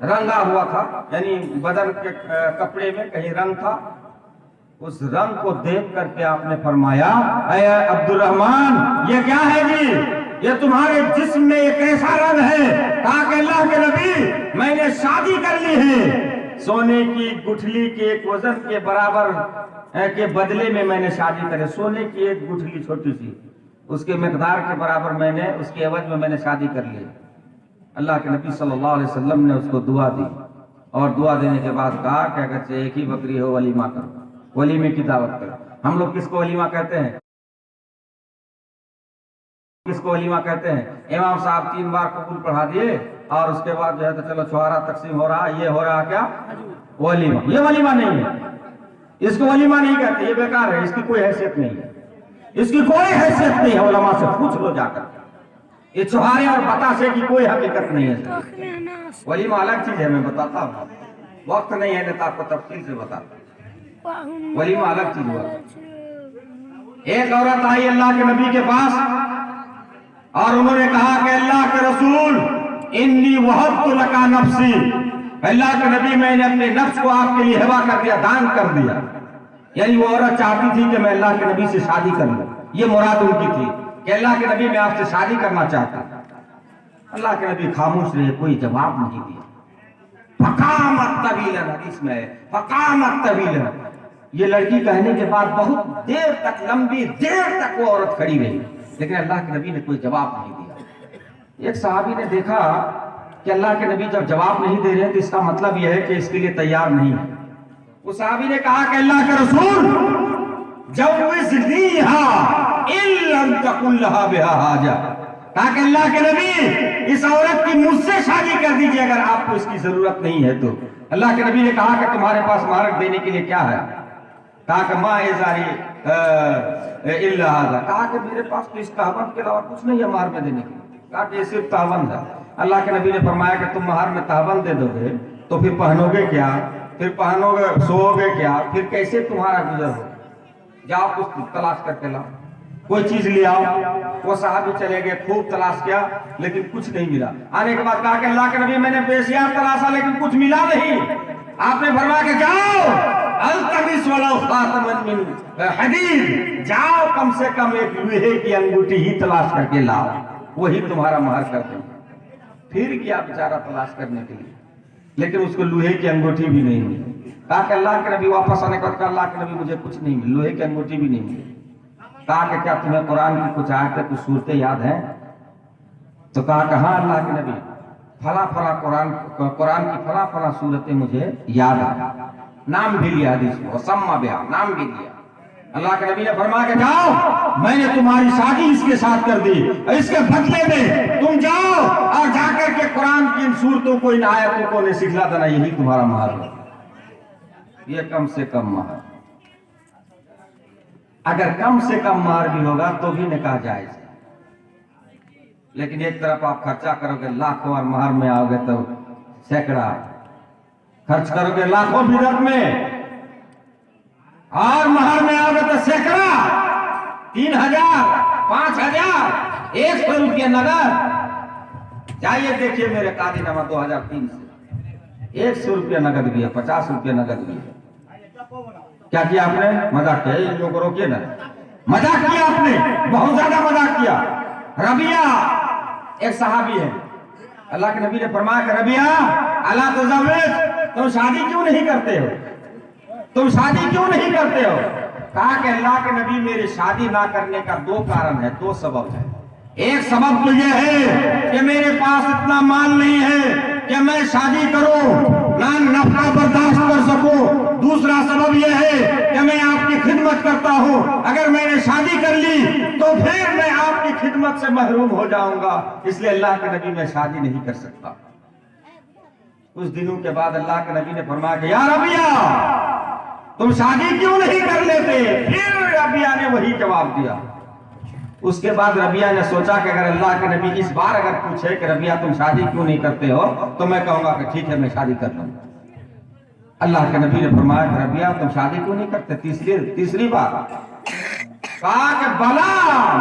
रंगा हुआ था, यानी बदन के कपड़े में कहीं रंग था। उस रंग को देख करके आपने फरमाया, अय अब्दुल रहमान, ये क्या है जी? ये तुम्हारे जिस्म में एक ऐसा रंग है। कहा कि अल्लाह के नबी, मैंने शादी कर ली है, सोने की गुठली के एक वजन के बराबर के बदले में मैंने शादी करी। सोने की एक गुठली छोटी सी, उसके मिकदार के बराबर मैंने, उसके एवज में मैंने शादी कर ली। अल्लाह के नबी सल्लल्लाहु अलैहि वसल्लम ने उसको दुआ दी, और दुआ देने के बाद कहा कि अगर एक ही बकरी हो वलीमा करो, वलीमे की दावत करो। हम लोग किसको वलीमा कहते हैं? किसको वलीमा कहते हैं? इमाम साहब 3 बार कबूल पढ़ा दिए और उसके बाद जो है तो चलो छुहारा तकसीम हो रहा, ये हो रहा क्या? वलीमा। ये वलीमा नहीं है, इसको वलीमा नहीं कहते, ये बेकार है, इसकी कोई हैसियत नहीं है, इसकी कोई हैसियत नहीं है। उलमा से पूछ लो जाकर, ये छुहारे और बतासे की कोई हकीकत नहीं है। वलीमा अलग चीज है, मैं बताता हूँ, वक्त नहीं है नहीं तो आपको तफसील से बताता। वलीमा अलग चीज हुआ। एक औरत आई अल्लाह के नबी के पास और उन्होंने कहा कि अल्लाह के रसूल, इन्नी वहब्तु लका नफ्सी, अल्लाह के नबी मैंने अपने नफ्स को आपके लिए हिबा कर दिया, दान कर दिया। यानी वो औरत चाहती थी कि मैं अल्लाह के नबी से शादी कर लूं, ये मुराद उनकी थी कि अल्लाह के नबी मैं आपसे शादी करना चाहता। अल्लाह के नबी खामोश रहे, कोई जवाब नहीं दिया। फकामत तवीलन, हदीस में है फकामत तवीलन। ये लड़की कहने के बाद बहुत देर तक, लंबी देर तक वो औरत खड़ी रही, लेकिन अल्लाह के नबी ने कोई जवाब नहीं दिया। एक सहाबी ने देखा कि अल्लाह के नबी जब जवाब नहीं दे रहे तो इसका मतलब यह है कि इसके लिए तैयार नहीं है। उस सहाबी ने कहा कि अल्लाह के रसूल जव्विज़नीहा इल्लम तकुल लहा बिहा हाजा, कहा कि अल्लाह के नबी इस औरत की मुझसे शादी कर दीजिए अगर आपको इसकी जरूरत नहीं है तो। अल्लाह के नबी ने कहा कि तुम्हारे पास महर देने के लिए क्या है? कहा कि माँ एजारी इल्ला हाजा, कहा कि मेरे पास तो इस तहवन के अलावा कुछ नहीं है महर में देने के लिए। कहा कि ये सिर्फ तहवन है। अल्लाह के नबी ने फरमाया कि तुम महर में तहवन दे दोगे तो फिर पहनोगे क्या, फिर पहनोगे सोओगे क्या, फिर कैसे तुम्हारा गुजर हो? जाओ कुछ तलाश करके लाओ, कोई चीज ले आओ। वो साहब चले गए, खूब तलाश किया लेकिन कुछ नहीं मिला। आने के बाद कहा कि अल्लाह के नबी मैंने बेशियार तलाशा लेकिन कुछ मिला नहीं। आपने फरमाया कि जाओ अल्तमिस वलौ खातमन मिन हदीद, जाओ कम से कम एक लोहे की अंगूठी ही तलाश करके लाओ, वही तुम्हारा महर कर देंगे। फिर गया बेचारा तलाश करने के लिए, लेकिन उसको लोहे की अंगूठी भी नहीं मिली। कहा कि अल्लाह के नबी वापस आने के बाद कहा अल्लाह के नबी मुझे कुछ नहीं मिला, लोहे की अंगूठी भी नहीं मिली। कहा कि क्या तुम्हें कुरान की कुछ आयतें कुछ सूरतें याद हैं? तो कहा कि हाँ अल्लाह के नबी फला फला कुरान की फला फला सूरतें मुझे याद आ, नाम भी लिया हदीस में, सम्मा बिहा, नाम भी लिया। अल्लाह के नबी ने फरमाया कि जाओ मैंने तुम्हारी शादी इसके साथ कर दी, इसके बदले में तुम जाओ और जाकर के कुरान की इन सूरतों को इन आयतों को ने सिखला देना, यही तुम्हारा महर है। ये कम से कम महर, अगर कम से कम महर भी होगा तो भी निकाह जायज है। लेकिन एक तरफ आप खर्चा करोगे लाखों और महर में आओगे तो सैकड़ा खर्च करोगे लाखों बिदअत में, और महर में आओगे तो सैकड़ा, 3000, 5000, 100 रुपया नगद। जाइए देखिए मेरे कादीनामा 2003 से 100 रुपया नगद भी है, 50 रुपया नगद भी है। क्या किया आपने? मजाक किया। इन लोगों को रोकिए ना, मजाक किया आपने, बहुत ज्यादा मजाक किया। रबिया एक सहाबी है, अल्लाह के नबी ने फरमाया कि रबिया अला तुज़व्विज, तुम शादी क्यों नहीं करते हो, तुम शादी क्यों नहीं करते हो? कहा कि अल्लाह के नबी मेरी शादी ना करने का 2 कारण है, 2 सबब है। एक सबब तो यह है कि मेरे पास इतना माल नहीं है कि मैं शादी करूं, ना नफका बर्दाश्त कर सकूं। दूसरा सबब यह है कि मैं आपकी खिदमत करता हूं, अगर मैंने शादी कर ली तो फिर मैं आपकी खिदमत से महरूम हो जाऊंगा, इसलिए अल्लाह के नबी मैं शादी नहीं कर सकता। कुछ दिनों के बाद अल्लाह के नबी ने फरमाया कि या रबिया तुम शादी क्यों नहीं कर लेते? फिर रबिया ने वही जवाब दिया। उसके बाद रबिया ने सोचा कि अगर अल्लाह के नबी इस बार अगर पूछे कि रबिया तुम शादी क्यों नहीं करते हो, तो मैं कहूंगा कि ठीक है मैं शादी कर लूंगा। अल्लाह के नबी ने फरमाया कि रबिया तुम शादी क्यों नहीं करते? तीसरी बार कहा कि बला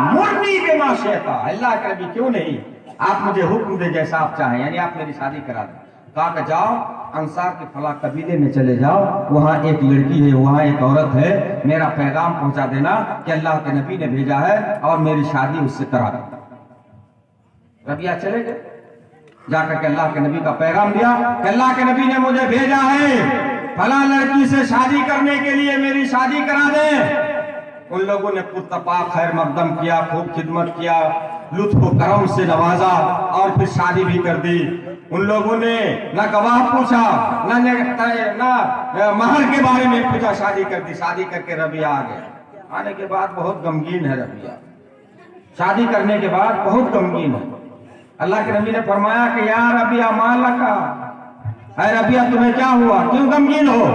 मुर्नी के माशेता, अल्लाह के नबी क्यों नहीं, आप मुझे हुक्म दे जैसा आप चाहें, यानी आप मेरी शादी करा दें। कहा कि जाओ अंसार के फला कबीले में चले जाओ, वहां एक लड़की है, वहां एक औरत है, मेरा पैगाम पहुंचा देना कि अल्लाह के नबी ने भेजा है और मेरी शादी उससे करा दो। रबिया चले गए, जाकर के अल्लाह के नबी का पैगाम दिया कि अल्लाह के नबी ने मुझे भेजा है फला लड़की से शादी करने के लिए, मेरी शादी करा दे। उन लोगों ने पुरतपा खैर मकदम किया, खूब खिदमत किया, लुत्फ करम से नवाजा और फिर शादी भी कर दी। उन लोगों ने ना गवाह पूछा, ना महर के बारे में पूछा, शादी कर दी। शादी करके रबिया आ गया। आने के बाद बहुत गमगीन है रबिया, शादी करने के बाद बहुत गमगीन है। अल्लाह के नबी ने फरमाया कि या रबिया मालका, है रबिया तुम्हें क्या हुआ, क्यों गमगीन हो?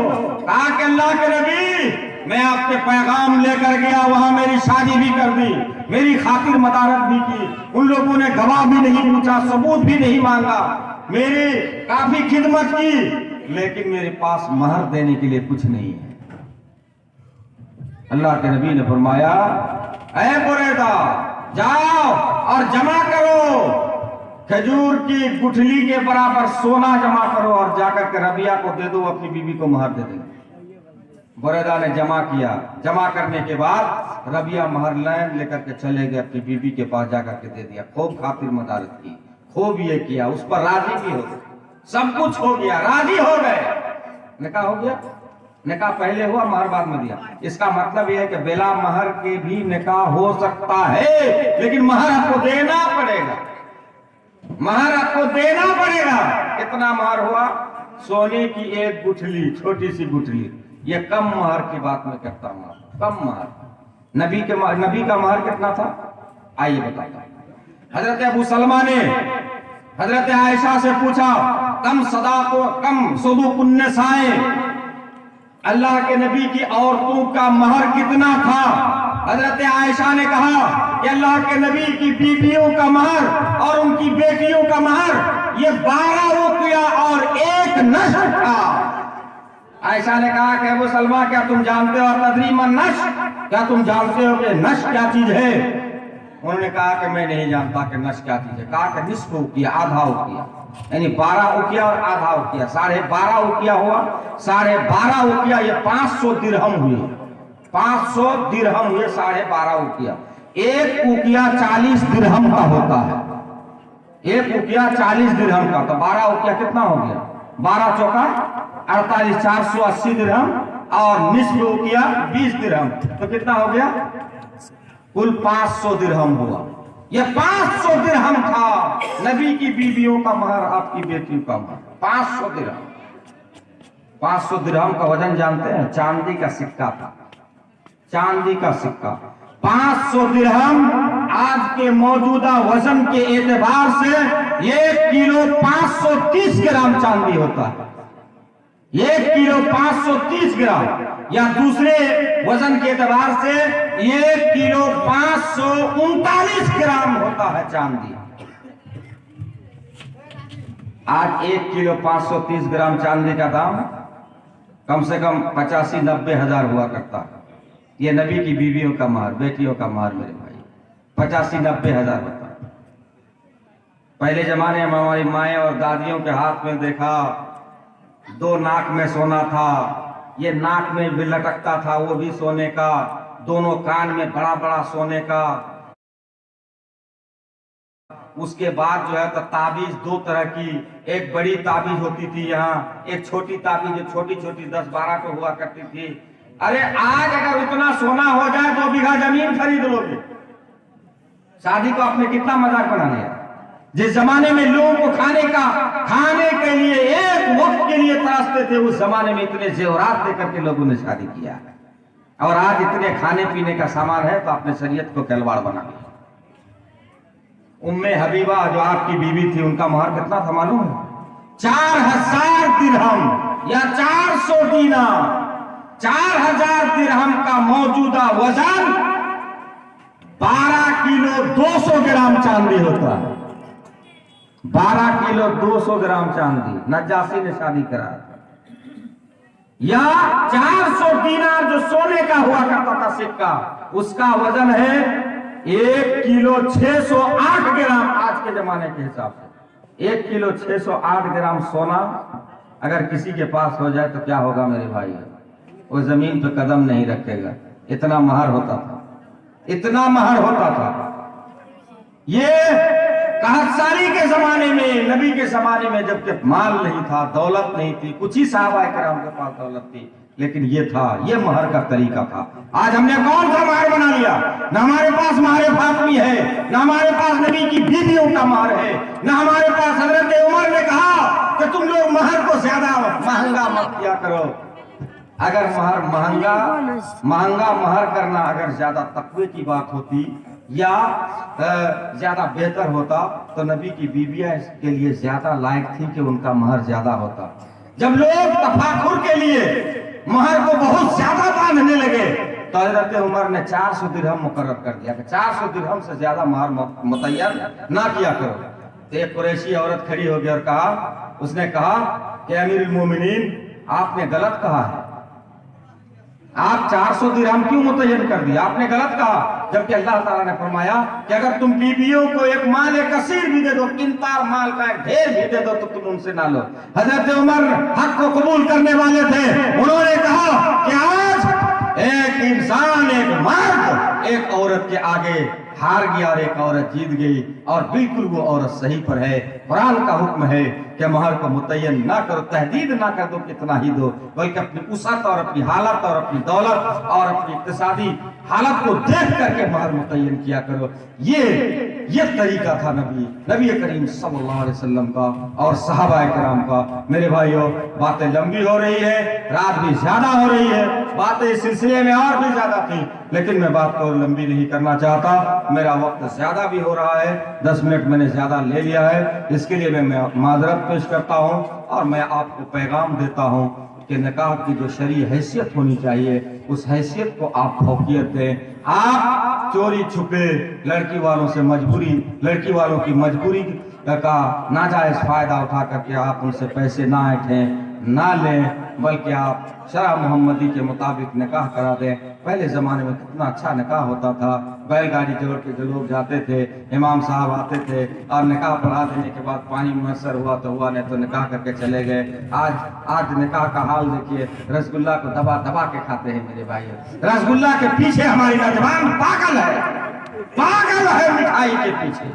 कहा कि अल्लाह के नबी मैं आपके पैगाम लेकर गया, वहां मेरी शादी भी कर दी, मेरी खातिर मदारत भी की, उन लोगों ने गवाह भी नहीं पूछा, सबूत भी नहीं मांगा, मेरी काफी खिदमत की, लेकिन मेरे पास महर देने के लिए कुछ नहीं है। अल्लाह के नबी ने फरमाया ऐ बुरैदा जाओ और जमा करो, खजूर की गुठली के बराबर सोना जमा करो और जाकर के रबिया को दे दो, अपनी बीवी को महर दे दे। बुरैदा ने जमा किया, जमा करने के बाद रबिया महर लाइन लेकर के चले गए, अपनी बीवी के पास जाकर के दे दिया, खूब खातिर मदारत की, खूब ये किया, उस पर राजी भी हो गए, सब कुछ हो गया, राजी हो गए, निकाह हो गया। निकाह पहले हुआ, महर बाद में दिया। इसका मतलब यह है कि बिला महर के भी निकाह हो सकता है, लेकिन महर आपको देना पड़ेगा, महर आपको देना पड़ेगा। कितना महर हुआ? सोने की एक गुठली, छोटी सी गुठली, یہ کم مہر کی بات میں کرتا ہوں، کم مہر۔ نبی کا مہر کتنا تھا؟ آئیے بتائیے۔ حضرت ابو سلمہ نے حضرت عائشہ سے پوچھا کم صدوق النساء، اللہ کے نبی کی عورتوں کا مہر کتنا تھا؟ حضرت عائشہ نے کہا کہ اللہ کے نبی کی بیویوں کا مہر اور ان کی بیٹیوں کا مہر یہ 12 اوقیہ اور 1 نصف تھا۔ عائشہ نے کہا کہ ابو سلمہ کیا تم جانتے ہو تدری من نصف، کیا تم جانتے ہو کہ نصف کیا چیز ہے؟ انہوں نے کہا کہ میں نہیں جانتا کہ نصف کیا چیز ہے۔ کہا کہ نصف اوقیہ، آدھا اوقیہ، یعنی 12 اوقیہ اور آدھا اوقیہ، 12.5 اوقیہ ہوا۔ 12.5 اوقیہ یہ 500 درہم ہوئے، 500 درہم ہوئے 12.5 اوقیہ۔ 1 اوقیہ 40 درہم کا ہوتا ہے، 1 اوقیہ 40 درہم کا، تو 12 اوقیہ کتنا ہو گیا؟ 12 چوکا 48، 480 درہم، اور نصف اوقیہ 20 درہم، تو کتنا ہو گیا؟ کل 500 درہم ہوا۔ یہ 500 درہم تھا نبی کی بیویوں کا مہر، آپ کی بیٹیوں کا مہر، 500 درہم۔ 500 درہم کا وزن جانتے ہیں؟ چاندی کا سکہ تھا، چاندی کا سکہ۔ 500 درہم آج کے موجودہ وزن کے اعتبار سے 1 کلو 530 گرام چاندی ہوتا ہے، 1 کلو 530 گرام، یا دوسرے وزن کے اعتبار سے 1 کلو 539 گرام ہوتا ہے چاندی۔ آج 1 کلو 530 گرام چاندی کا دام کم سے کم 85-90 ہزار ہوا کرتا ہے۔ یہ نبی کی بیویوں کا مہر، بیٹیوں کا مہر میرے بھائی 85-90 ہزار ہوتا ہے۔ پہلے زمانے میں ہماری مائیں اور دادیوں کے ہاتھ میں دیکھا 2 ناک میں سونا تھا، یہ ناک میں بھی لٹکتا تھا وہ بھی سونے کا، دونوں کان میں بڑا بڑا سونے کا۔ اس کے بعد جو ہے تو تعبیز 2 طرح کی، ایک بڑی تعبیز ہوتی تھی یہاں، ایک چھوٹی تعبیز جو چھوٹی چھوٹی 10-12 کو ہوا کرتی تھی۔ ارے آج اگر اتنا سونا ہو جائے تو بیگھہ زمین خرید لو گے۔ شادی کو آپ نے کتنا مذاق بنا لیا۔ جس زمانے میں لوگوں کو کھانے کے لیے ایک وقت کے لیے ترستے تھے، اس زمانے میں اتنے زیورات دے کر کے لوگوں نے شادی کیا ہے، اور آج اتنے کھانے پینے کا سامان ہے تو آپ نے شریعت کو کھلواڑ بنا لیا۔ ام حبیبہ جو آپ کی بیوی تھی، ان کا مہر کتنا تھا معلوم ہے؟ 4000 درہم یا 400 دینار۔ 4000 درہم کا موجودہ وزن 12 کلو 200 گرام چاندی ہوتا ہے، 12 کلو 200 گرام چاندی نجاشی نے شادی کرا تھا۔ یا 400 دینار جو سونے کا ہوا کرتا تھا سکہ، اس کا وزن ہے 1 کلو 608 گرام آج کے زمانے کے حساب سے۔ 1 کلو 608 گرام سونا اگر کسی کے پاس ہو جائے تو کیا ہوگا میرے بھائی؟ وہ زمین پہ قدم نہیں رکھے گا۔ اتنا مہر ہوتا تھا، اتنا مہر ہوتا تھا۔ یہ قحط سالی کے زمانے میں، نبی کے زمانے میں جب کہ مال نہیں تھا، دولت نہیں تھی، کچھ ہی صحابہ کرام کے پاس دولت تھی، لیکن یہ تھا، یہ مہر کا طریقہ تھا۔ آج ہم نے کون سا مہر بنا لیا؟ نہ ہمارے پاس مہر فاطمی ہے، نہ ہمارے پاس نبی کی بیویوں کا مہر ہے، نہ ہمارے پاس حضرت عمر نے کہا کہ تم لوگ مہر کو زیادہ مہنگا مت کیا کرو۔ اگر مہنگا مہر کرنا اگر زیادہ تقوی کی بات ہوتی یا زیادہ بہتر ہوتا تو نبی کی بیویاں اس کے لیے زیادہ لائق تھی کہ ان کا مہر زیادہ ہوتا۔ جب لوگ تفاخر کے لیے مہر کو بہت زیادہ باندھنے لگے تو حضرت عمر نے 400 درہم مقرر کر دیا کہ 400 درہم سے زیادہ مہر متعین نہ کیا کرو۔ تو ایک قریشی عورت کھڑی ہو گئی اور کہا، اس نے کہا کہ امیر المومنین آپ نے غلط کہا ہے، آپ 400 درہم کیوں متعین کر دیا؟ آپ نے غلط کہا، جبکہ اللہ تعالیٰ نے فرمایا کہ اگر تم بیویوں کو ایک مال کثیر بھی دے دو، قنطار مال کا ایک ڈھیر بھی دے دو تو تم ان سے نہ لو۔ حضرت عمر حق کو قبول کرنے والے تھے، انہوں نے کہا کہ آج ایک انسان، ایک مرد ایک عورت کے آگے ہار گیا اور ایک عورت جیت گئی، اور بالکل وہ عورت صحیح پر ہے۔ قرآن کا حکم ہے کہ مہر کو متعین نہ کرو، تحدید نہ کر دو کتنا ہی دو، بلکہ اپنی وسعت اور اپنی حالت اور اپنی دولت اور اپنی اقتصادی حالت کو دیکھ کر کے مہر متعین کیا کرو۔ یہ یہ طریقہ تھا نبی کریم صلی اللہ علیہ وسلم کا اور صحابہ کرام کا۔ میرے بھائیوں، باتیں لمبی ہو رہی ہے، رات بھی زیادہ ہو رہی ہے، باتیں اس سلسلے میں اور بھی زیادہ تھی، لیکن میں بات کو لمبی نہیں کرنا چاہتا، میرا وقت زیادہ بھی ہو رہا ہے، 10 منٹ میں نے زیادہ لے لیا ہے، اس کے لیے میں معذرت پیش کرتا ہوں اور میں آپ کو پیغام دیتا ہوں کہ نکاح کی جو شرعی حیثیت ہونی چاہیے اس حیثیت کو آپ فوقیت دیں۔ آپ چوری چھپے لڑکی والوں کی مجبوری کا ناجائز فائدہ اٹھا کر کے آپ ان سے پیسے نہ اٹھیں، نہ لیں، بلکہ آپ شرع محمدی کے مطابق نکاح کرا دیں۔ پہلے زمانے میں کتنا اچھا نکاح ہوتا تھا، بیل گاڑی جوڑ کے جو لوگ جاتے تھے، امام صاحب آتے تھے اور نکاح پڑھا دینے کے بعد پانی میسر ہوا تو ہوا، نہیں تو نکاح کر کے چلے گئے۔ آج نکاح کا حال دیکھیے، رسگلہ کو دبا دبا کے کھاتے ہیں میرے بھائی۔ رسگلہ کے پیچھے ہماری نوجوان پاگل ہے مٹھائی کے پیچھے۔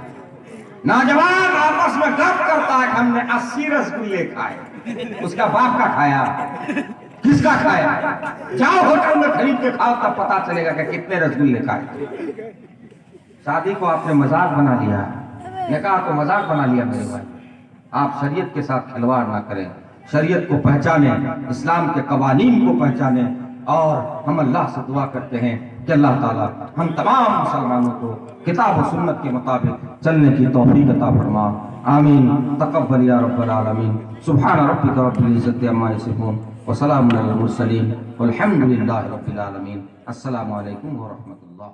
نوجوان آپس میں گپ کرتا ہے کہ ہم نے 80 رسگلے کھائے، اس کا باپ کا کھایا، کس کا کھایا؟ جاؤ ہوٹل میں خرید کے کھاؤ، تب پتا چلے گا کہ کتنے رسگلے کھائے۔ شادی کو آپ نے مذاق بنا لیا، نکاح کو مذاق بنا لیا میرے بھائی۔ آپ شریعت کے ساتھ کھلواڑ نہ کریں، شریعت کو پہچانیں، اسلام کے قوانین کو پہچانیں، اور ہم اللہ سے دعا کرتے ہیں کہ اللہ تعالیٰ ہم تمام مسلمانوں کو کتاب و سنت کے مطابق چلنے کی توفیق عطا فرما۔ آمین۔ تقبل یا رب العالمین۔ سبحان ربک رب العزت عما یصفون وسلام علی المرسلین والحمد للہ رب العالمین۔ السلام علیکم ورحمۃ اللہ۔